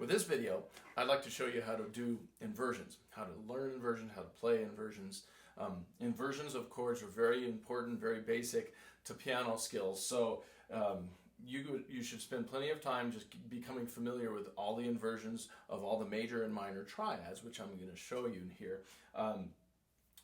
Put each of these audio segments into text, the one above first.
With this video, I'd like to show you how to do inversions, how to learn inversions, how to play inversions. Inversions of chords are very important, very basic to piano skills. So you should spend plenty of time just becoming familiar with all the inversions of all the major and minor triads, which I'm going to show you here.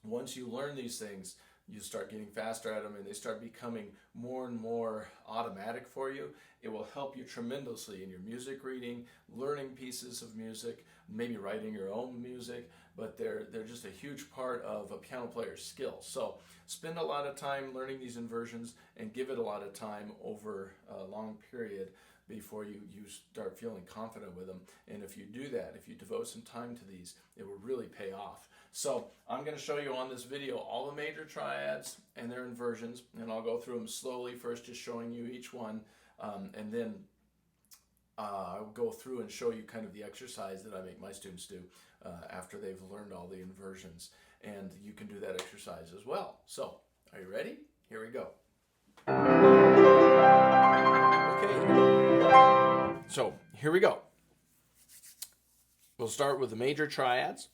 Once you learn these things, you start getting faster at them and they start becoming more and more automatic for you. It will help you tremendously in your music reading, learning pieces of music, maybe writing your own music, but they're just a huge part of a piano player's skill. So spend a lot of time learning these inversions and give it a lot of time over a long period before you start feeling confident with them. And if you do that, if you devote some time to these, it will really pay off. So I'm going to show you on this video all the major triads and their inversions, and I'll go through them slowly, first just showing you each one, and then I'll go through and show you kind of the exercise that I make my students do after they've learned all the inversions. And you can do that exercise as well. So, are you ready? Here we go. Okay, so here we go. We'll start with the major triads,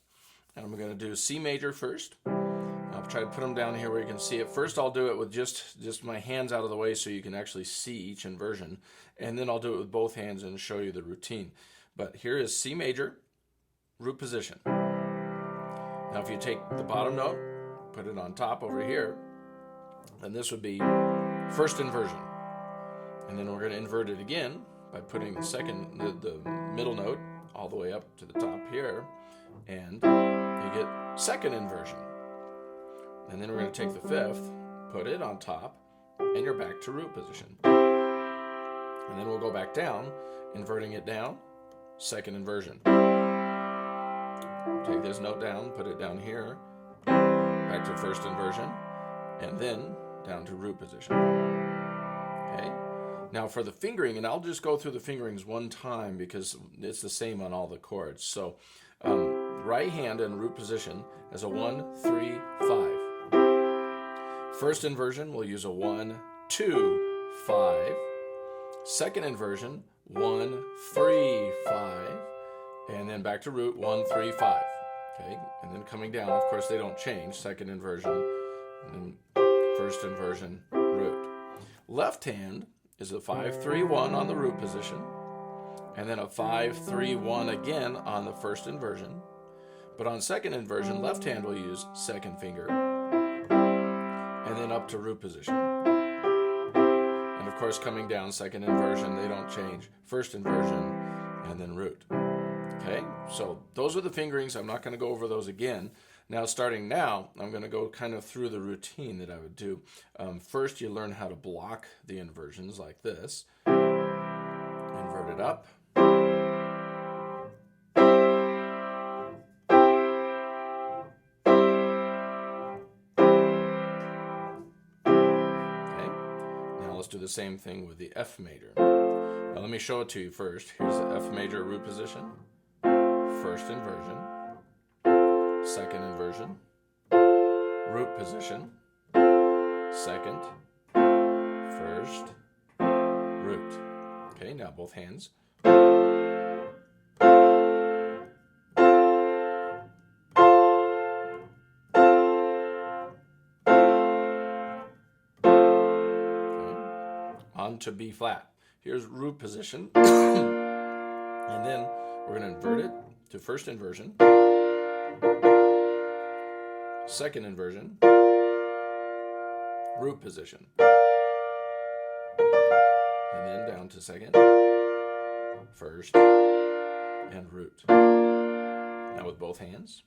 and I'm going to do C major first. I'll try to put them down here where you can see it. First I'll do it with just my hands out of the way so you can actually see each inversion, and then I'll do it with both hands and show you the routine. But here is C major, root position. Now if you take the bottom note, put it on top over here, then this would be first inversion. And then we're going to invert it again by putting the middle note all the way up to the top here, and you get second inversion. And then we're going to take the fifth, put it on top, and you're back to root position. And then we'll go back down, inverting it down, second inversion. Take this note down, put it down here, back to first inversion, and then down to root position. Okay? Now for the fingering, and I'll just go through the fingerings one time because it's the same on all the chords. So right hand in root position as a 1, 3, 5. First inversion, we'll use a 1, 2, 5. Second inversion, 1, 3, 5. And then back to root, 1, 3, 5. Okay, and then coming down, of course they don't change. Second inversion, and then first inversion, root. Left hand is a 5, 3, 1 on the root position, and then a 5, 3, 1 again on the first inversion. But on second inversion, left hand will use second finger, and then up to root position. And of course, coming down, second inversion, they don't change. First inversion, and then root. Okay, so those are the fingerings. I'm not going to go over those again. Now, starting now, I'm going to go kind of through the routine that I would do. First, you learn how to block the inversions like this. Invert it up. Let's do the same thing with the F major. Now let me show it to you first. Here's the F major root position. First inversion. Second inversion. Root position. Second. First. Root. Okay, now both hands. To B flat. Here's root position. And then we're going to invert it to first inversion, second inversion, root position, and then down to second, first, and root. Now with both hands.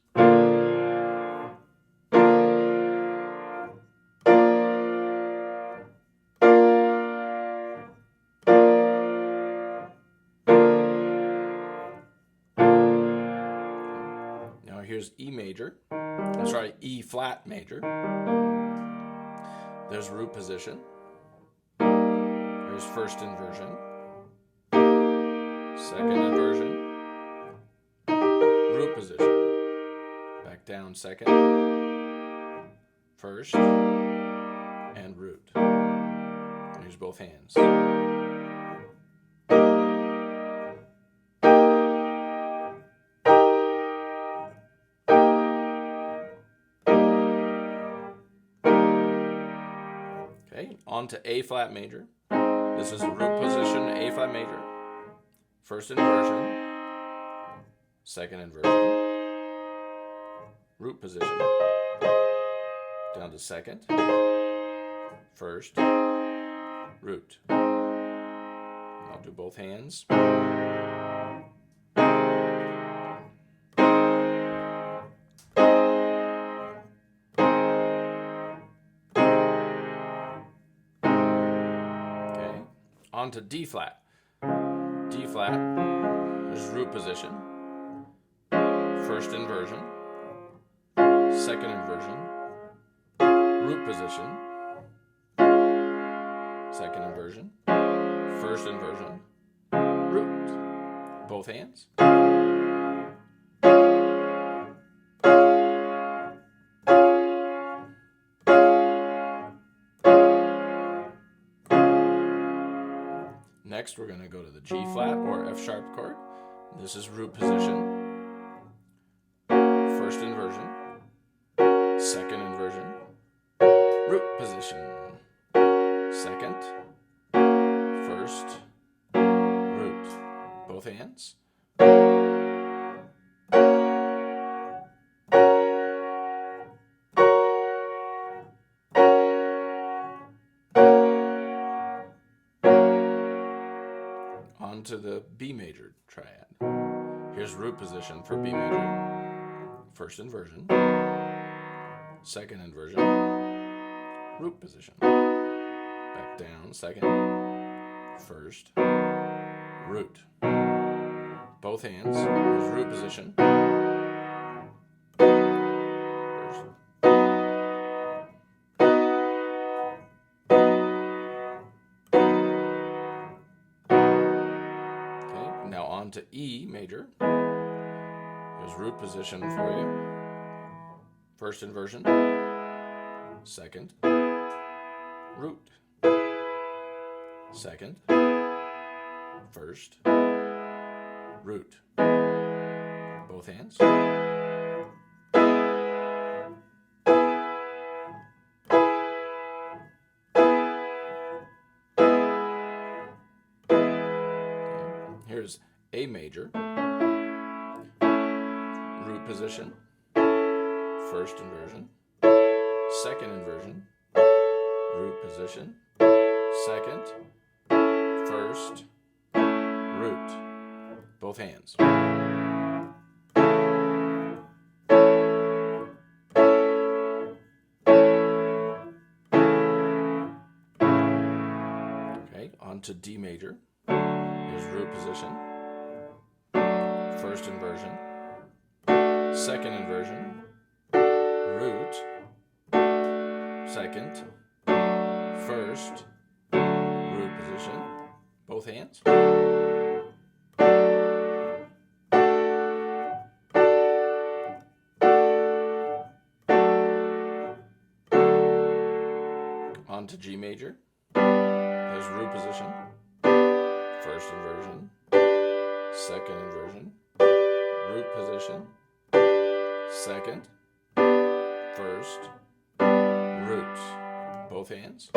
Here's E major, E flat major. There's root position. Here's first inversion. Second inversion. Root position. Back down second. First. And root. And here's both hands. Okay, on to A flat major. This is a root position, A flat major. First inversion, second inversion, root position, down to second, first, root. I'll do both hands. On to D flat. D flat is root position, first inversion, second inversion, root position, second inversion, first inversion, root. Both hands. Next, we're going to go to the G flat or F sharp chord. This is root position, first inversion, second inversion, root position, second, first, root. Both hands. On to the B major triad. Here's root position for B major. First inversion, second inversion, root position. Back down, second, first, root. Both hands. Here's root position. First. Now on to E major. Here's root position for you. First inversion, second, root, second, first, root. Both hands. Here's A major, root position, first inversion, second inversion, root position, second, first, root. Both hands. Okay, on to D major. Here's root position, first inversion, second inversion, root, second, first, root position, both hands. On to G major. There's root position, first inversion, second inversion, root position, second, first, root. Both hands.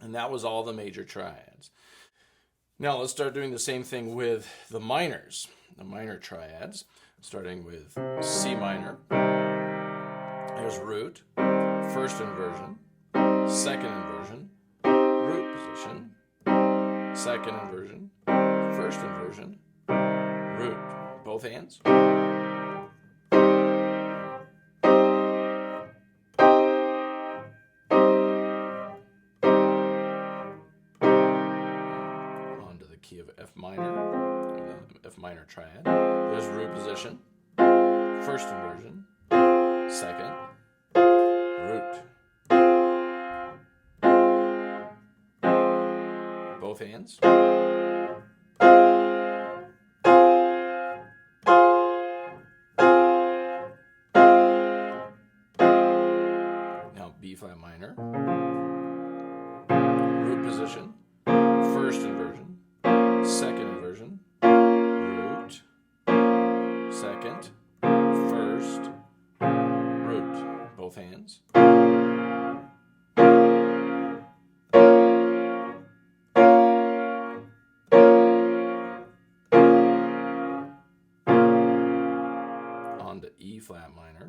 And that was all the major triads. Now let's start doing the same thing with the minors, the minor triads, starting with C minor. There's root, first inversion, second inversion, root position, second inversion, first inversion, root. Both hands. On to the key of F minor, the F minor triad. There's root position, first inversion, second, root. Both hands. Now B flat minor, root position, first inversion, second inversion, second, first, root, both hands. On to E flat minor,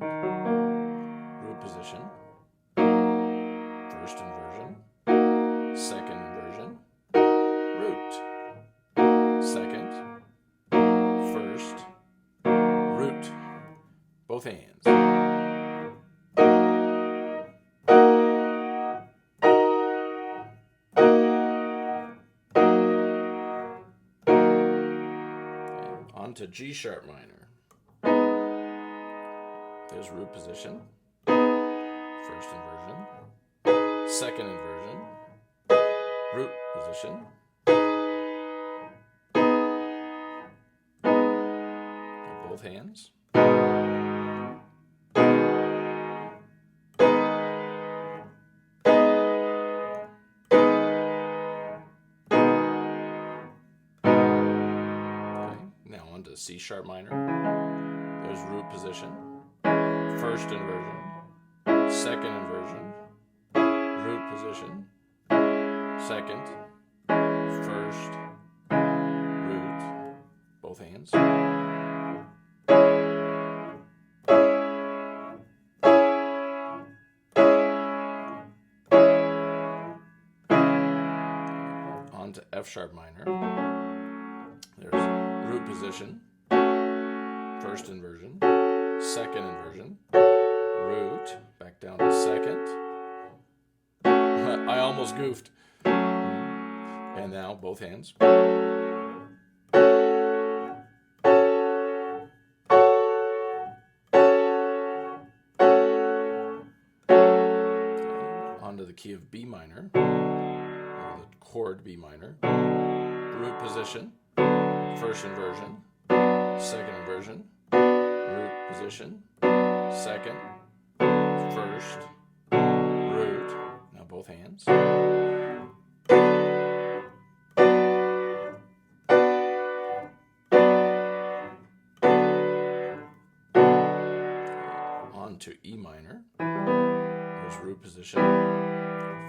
root position, first inversion, second inversion, root, second, first, root, both hands. Okay, on to G sharp minor. There's root position, first inversion, second inversion, root position, both hands. Okay, now on to C sharp minor. There's root position, first inversion, second inversion, root position, second, first, root, both hands. On to F sharp minor. There's root position, first inversion, second inversion, root, back down to second. I almost goofed. And now both hands. Onto the key of B minor, or the chord B minor. Root position, first inversion, second inversion, root position, second, first, root, now both hands. On to E minor, there's root position,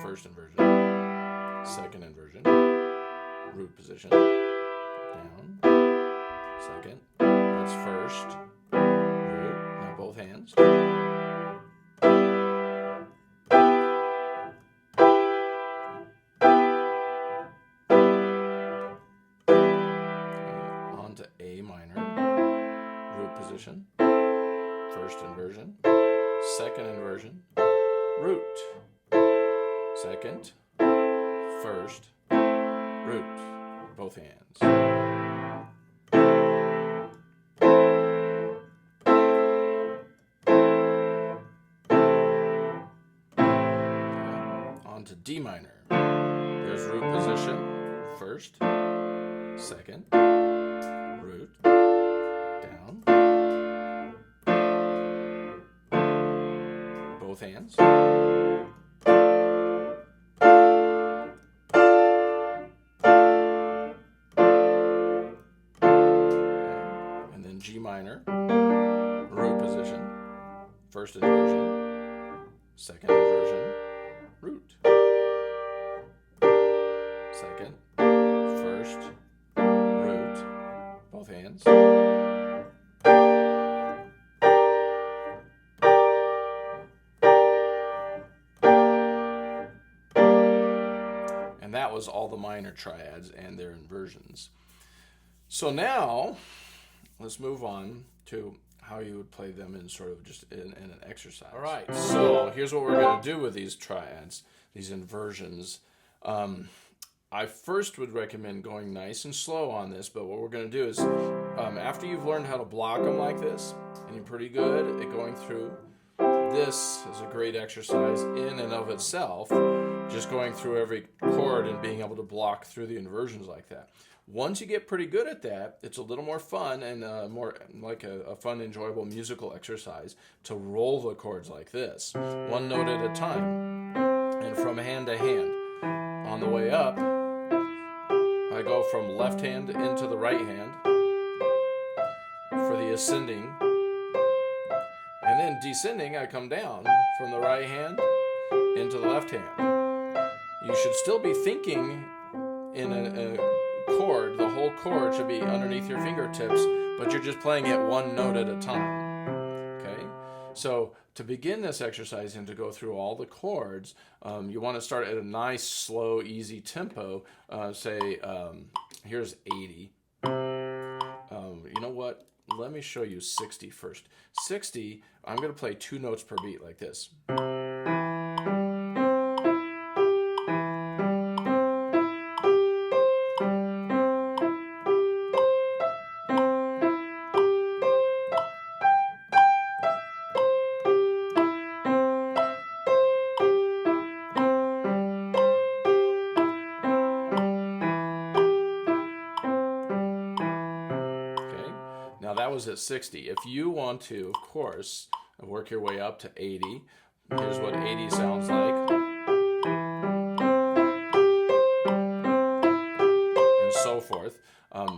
first inversion, second inversion, root position, down, second, that's first, root, now both hands. On to A minor, root position, first inversion, second inversion, root, second, first, root, both hands. On to D minor. There's root position, first, second, root, down, both hands. And then G minor, root position, first inversion, second inversion, root, second, first, root, both hands. And that was all the minor triads and their inversions. So now, let's move on to how you would play them in sort of just in an exercise. All right, so here's what we're going to do with these triads, these inversions. I first would recommend going nice and slow on this, but what we're going to do is, after you've learned how to block them like this, and you're pretty good at going through, this is a great exercise in and of itself, just going through every chord and being able to block through the inversions like that. Once you get pretty good at that, it's a little more fun and more like a fun, enjoyable musical exercise to roll the chords like this, one note at a time, and from hand to hand. On the way up, I go from left hand into the right hand. For for the ascending. And then descending, I come down from the right hand into the left hand. You should still be thinking in a chord. The whole chord should be underneath your fingertips, but you're just playing it one note at a time. Okay? So to begin this exercise and to go through all the chords, you want to start at a nice, slow, easy tempo. Here's 80. You know what? Let me show you 60 first. 60, I'm going to play 2 notes per beat like this. Now that was at 60. If you want to, of course, work your way up to 80, here's what 80 sounds like. And so forth.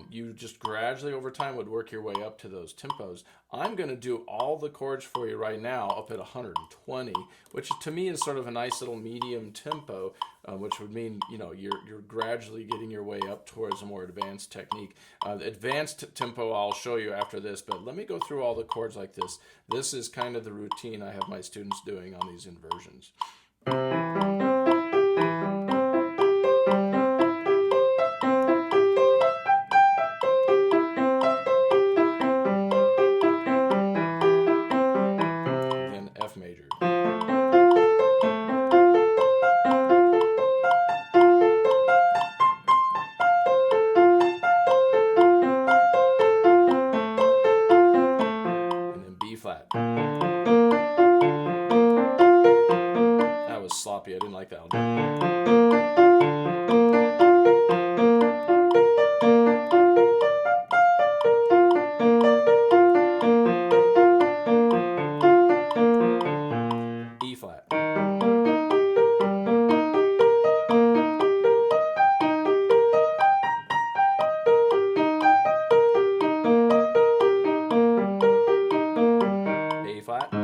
You just gradually over time would work your way up to those tempos. I'm going to do all the chords for you right now up at 120, which to me is sort of a nice little medium tempo, which would mean, you know, you're gradually getting your way up towards a more advanced technique. The advanced tempo I'll show you after this, but let me go through all the chords like this. This is kind of the routine I have my students doing on these inversions. That was sloppy. I didn't like that one. E flat. A flat.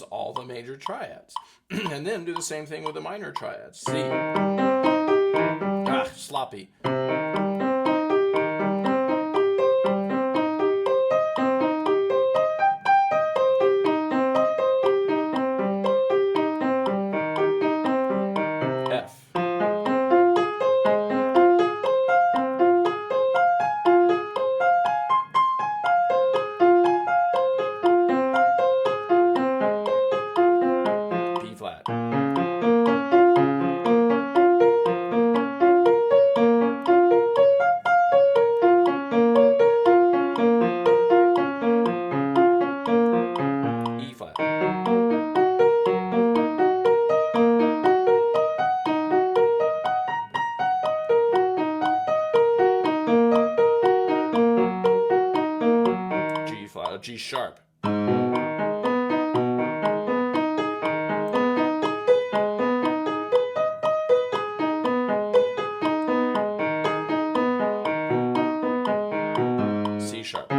All the major triads. And then do the same thing with the minor triads. C. Sloppy. F. Flat. E flat. G sharp. C sharp.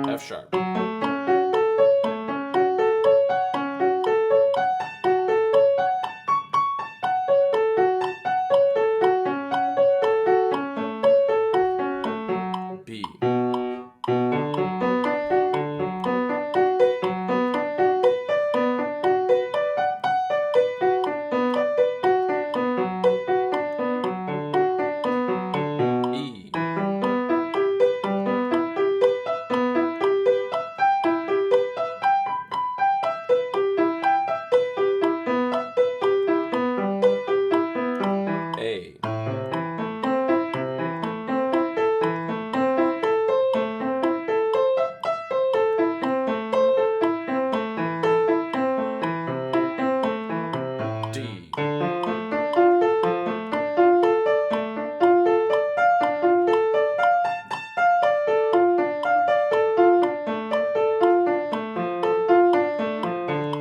F sharp. B. E. A. D.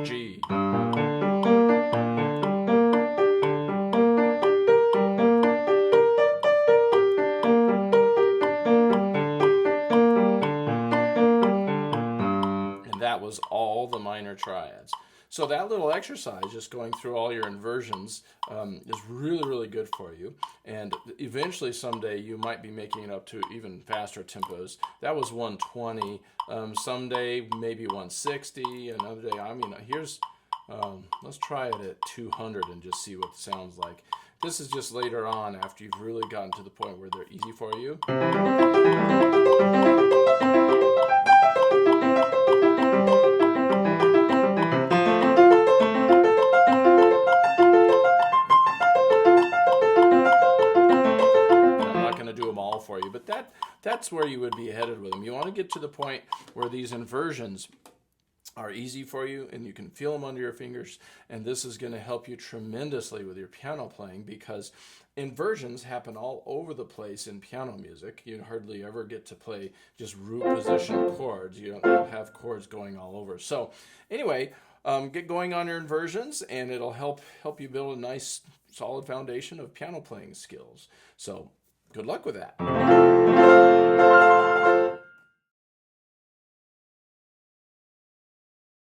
G. And that was all the minor triads. So that little exercise, just going through all your inversions, is really, really good for you. And eventually someday you might be making it up to even faster tempos. That was 120. Someday maybe 160. Another day, I mean, here's, let's try it at 200 and just see what it sounds like. This is just later on after you've really gotten to the point where they're easy for you. Do them all for you, but that's where you would be headed with them. You want to get to the point where these inversions are easy for you and you can feel them under your fingers, and this is going to help you tremendously with your piano playing, because inversions happen all over the place in piano music. You hardly ever get to play just root position chords. You'll have chords going all over. So anyway, get going on your inversions, and it'll help you build a nice solid foundation of piano playing skills. So good luck with that.